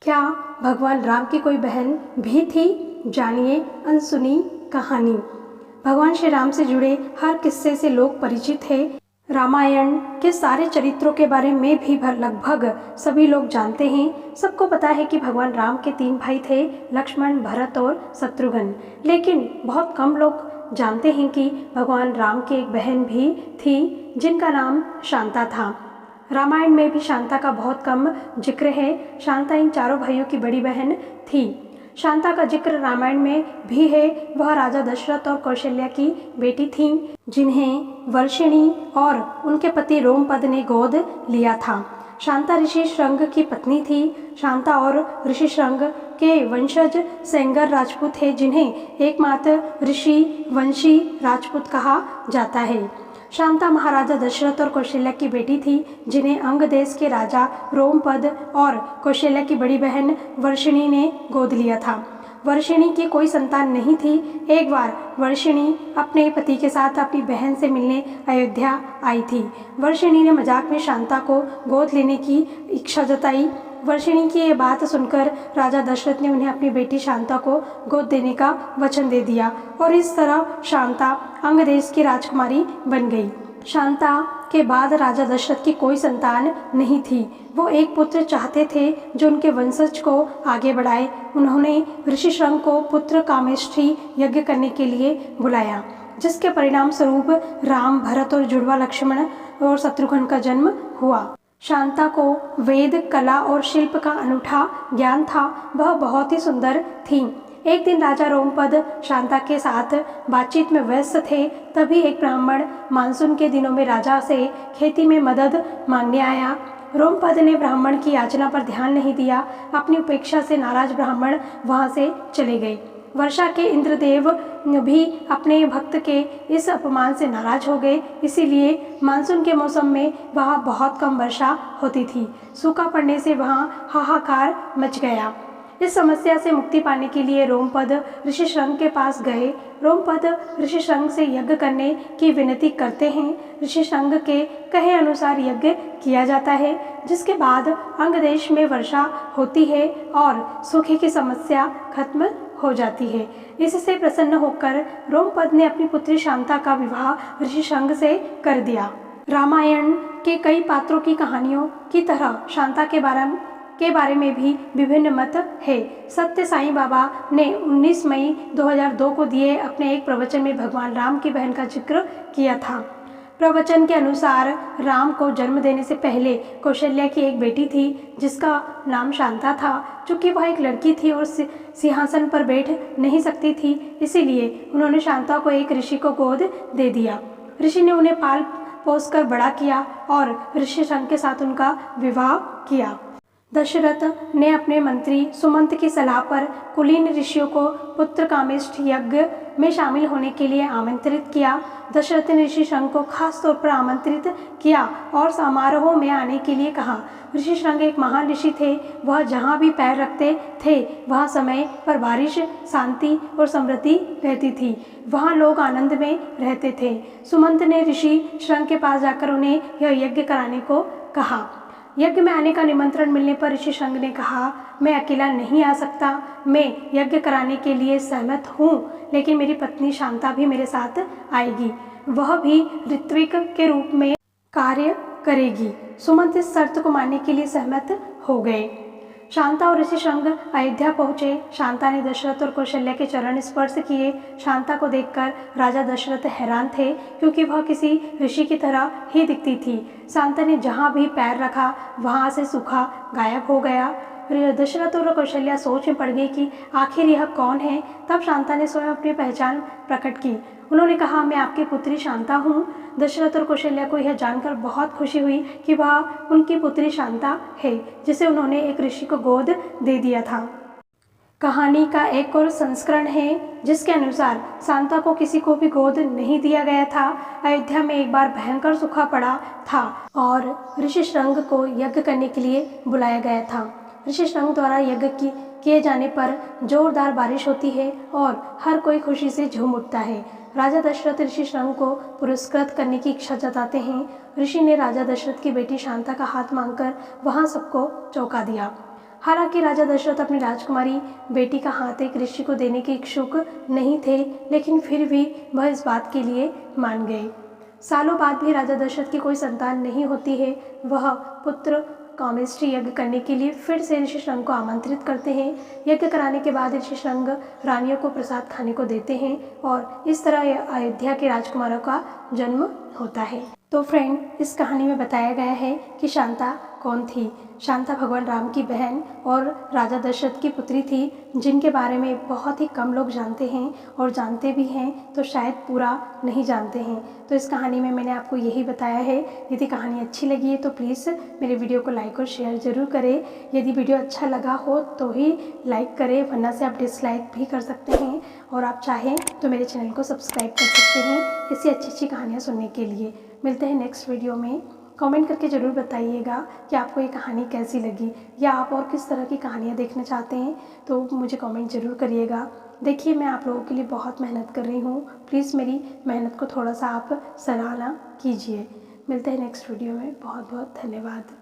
क्या भगवान राम की कोई बहन भी थी? जानिए अनसुनी कहानी। भगवान श्री राम से जुड़े हर किस्से से लोग परिचित हैं। रामायण के सारे चरित्रों के बारे में भी लगभग सभी लोग जानते हैं। सबको पता है कि भगवान राम के 3 भाई थे, लक्ष्मण, भरत और शत्रुघ्न। लेकिन बहुत कम लोग जानते हैं कि भगवान राम की एक बहन भी थी जिनका नाम शांता था। रामायण में भी शांता का बहुत कम जिक्र है। शांता इन चारों भाइयों की बड़ी बहन थी। शांता का जिक्र रामायण में भी है। वह राजा दशरथ और कौशल्या की बेटी थीं, जिन्हें वर्षिणी और उनके पति रोमपद ने गोद लिया था। शांता ऋषि श्रृंग की पत्नी थी। शांता और ऋषि श्रृंग के वंशज सेंगर राजपूत है, जिन्हें एकमात्र ऋषि वंशी राजपूत कहा जाता है। शांता महाराजा दशरथ और कौशल्या की बेटी थी, जिन्हें अंग देश के राजा रोमपद और कौशल्या की बड़ी बहन वर्षिणी ने गोद लिया था। वर्षिणी की कोई संतान नहीं थी। एक बार वर्षिणी अपने पति के साथ अपनी बहन से मिलने अयोध्या आई थी। वर्षिणी ने मजाक में शांता को गोद लेने की इच्छा जताई। वर्षिणी की ये बात सुनकर राजा दशरथ ने उन्हें अपनी बेटी शांता को गोद देने का वचन दे दिया और इस तरह शांता अंग देश की राजकुमारी बन गई। शांता के बाद राजा दशरथ की कोई संतान नहीं थी। वो एक पुत्र चाहते थे जो उनके वंशज को आगे बढ़ाए। उन्होंने ऋषि श्रृंग को पुत्र कामेष्ठी यज्ञ करने के लिए बुलाया, जिसके परिणाम स्वरूप राम, भरत और जुड़वा लक्ष्मण और शत्रुघ्न का जन्म हुआ। शांता को वेद, कला और शिल्प का अनूठा ज्ञान था। वह बहुत ही सुंदर थी। एक दिन राजा रोमपद शांता के साथ बातचीत में व्यस्त थे। तभी एक ब्राह्मण मानसून के दिनों में राजा से खेती में मदद मांगने आया। रोमपद ने ब्राह्मण की याचना पर ध्यान नहीं दिया। अपनी उपेक्षा से नाराज ब्राह्मण वहां से चले गए। वर्षा के इंद्रदेव भी अपने भक्त के इस अपमान से नाराज हो गए। इसीलिए मानसून के मौसम में वहाँ बहुत कम वर्षा होती थी। सूखा पड़ने से वहाँ हाहाकार मच गया। इस समस्या से मुक्ति पाने के लिए रोमपद ऋषि श्रृंग के पास गए। रोमपद ऋषि श्रृंग से यज्ञ करने की विनती करते हैं। ऋषि श्रृंग के कहे अनुसार यज्ञ किया जाता है, जिसके बाद अंग देश में वर्षा होती है और सूखे की समस्या खत्म हो जाती है। इससे प्रसन्न होकर रोमपद ने अपनी पुत्री शांता का विवाह ऋषि श्रृंग से कर दिया। रामायण के कई पात्रों की कहानियों की तरह शांता के बारे में भी विभिन्न मत है। सत्य साईं बाबा ने 19 मई 2002 को दिए अपने एक प्रवचन में भगवान राम की बहन का जिक्र किया था। प्रवचन के अनुसार राम को जन्म देने से पहले कौशल्या की एक बेटी थी, जिसका नाम शांता था। चूँकि वह एक लड़की थी और सिंहासन पर बैठ नहीं सकती थी, इसीलिए उन्होंने शांता को एक ऋषि को गोद दे दिया। ऋषि ने उन्हें पाल पोस कर बड़ा किया और ऋषि श्रृंग के साथ उनका विवाह किया। दशरथ ने अपने मंत्री सुमंत की सलाह पर कुलीन ऋषियों को पुत्र कामेष्ठी यज्ञ में शामिल होने के लिए आमंत्रित किया। दशरथ ने ऋषि श्रृंग को खास तौर पर आमंत्रित किया और समारोह में आने के लिए कहा। ऋषि श्रृंग एक महान ऋषि थे। वह जहाँ भी पैर रखते थे वहाँ समय पर बारिश, शांति और समृद्धि रहती थी। वहाँ लोग आनंद में रहते थे। सुमंत ने ऋषि श्रृंग के पास जाकर उन्हें यह यज्ञ कराने को कहा। यज्ञ में आने का निमंत्रण मिलने पर ऋषि श्रृंग ने कहा, मैं अकेला नहीं आ सकता। मैं यज्ञ कराने के लिए सहमत हूँ, लेकिन मेरी पत्नी शांता भी मेरे साथ आएगी। वह भी ऋत्विक के रूप में कार्य करेगी। सुमंत इस शर्त को मानने के लिए सहमत हो गए। शांता और ऋषि श्रृंग अयोध्या पहुँचे। शांता ने दशरथ और कौशल्या के चरण स्पर्श किए। शांता को देखकर राजा दशरथ हैरान थे, क्योंकि वह किसी ऋषि की तरह ही दिखती थी। शांता ने जहाँ भी पैर रखा वहाँ से सूखा गायब हो गया। दशरथ और कौशल्या सोच में पड़ गई कि आखिर यह कौन है। तब शांता ने स्वयं अपनी पहचान प्रकट की। उन्होंने कहा, मैं आपकी पुत्री शांता हूँ। दशरथ और कौशल्या को यह जानकर बहुत खुशी हुई कि वह उनकी पुत्री शांता है, जिसे उन्होंने एक ऋषि को गोद दे दिया था। कहानी का एक और संस्करण है, जिसके अनुसार शांता को किसी को भी गोद नहीं दिया गया था। अयोध्या में एक बार भयंकर सूखा पड़ा था और ऋषि श्रृंग को यज्ञ करने के लिए बुलाया गया था। ऋषि श्रृंग द्वारा यज्ञ किए जाने पर जोरदार बारिश होती है और हर कोई खुशी से झूम उठता है। राजा दशरथ ऋषि श्रृंग को पुरस्कृत करने की इच्छा जताते हैं। ऋषि ने राजा दशरथ की बेटी शांता का हाथ मांगकर वहां सबको चौंका दिया। हालांकि राजा दशरथ अपनी राजकुमारी बेटी का हाथ एक ऋषि को देने के इच्छुक नहीं थे, लेकिन फिर भी वह इस बात के लिए मान गए। सालों बाद भी राजा दशरथ की कोई संतान नहीं होती है। वह पुत्र कामेष्टि यज्ञ करने के लिए फिर से ऋषि शृंग को आमंत्रित करते हैं। यज्ञ कराने के बाद ऋषि शृंग रानियों को प्रसाद खाने को देते हैं और इस तरह अयोध्या के राजकुमारों का जन्म होता है। तो फ्रेंड, इस कहानी में बताया गया है कि शांता कौन थी। शांता भगवान राम की बहन और राजा दशरथ की पुत्री थी, जिनके बारे में बहुत ही कम लोग जानते हैं, और जानते भी हैं तो शायद पूरा नहीं जानते हैं। तो इस कहानी में मैंने आपको यही बताया है। यदि कहानी अच्छी लगी है तो प्लीज़ मेरे वीडियो को लाइक और शेयर ज़रूर करें। यदि वीडियो अच्छा लगा हो तो ही लाइक करें, वरना से आप डिसलाइक भी कर सकते हैं। और आप चाहें तो मेरे चैनल को सब्सक्राइब कर सकते हैं ऐसी अच्छी अच्छी कहानियाँ सुनने के लिए। मिलते हैं नेक्स्ट वीडियो में। कमेंट करके ज़रूर बताइएगा कि आपको ये कहानी कैसी लगी, या आप और किस तरह की कहानियाँ देखना चाहते हैं, तो मुझे कमेंट ज़रूर करिएगा। देखिए, मैं आप लोगों के लिए बहुत मेहनत कर रही हूँ, प्लीज़ मेरी मेहनत को थोड़ा सा आप सराहना कीजिए। मिलते हैं नेक्स्ट वीडियो में। बहुत बहुत धन्यवाद।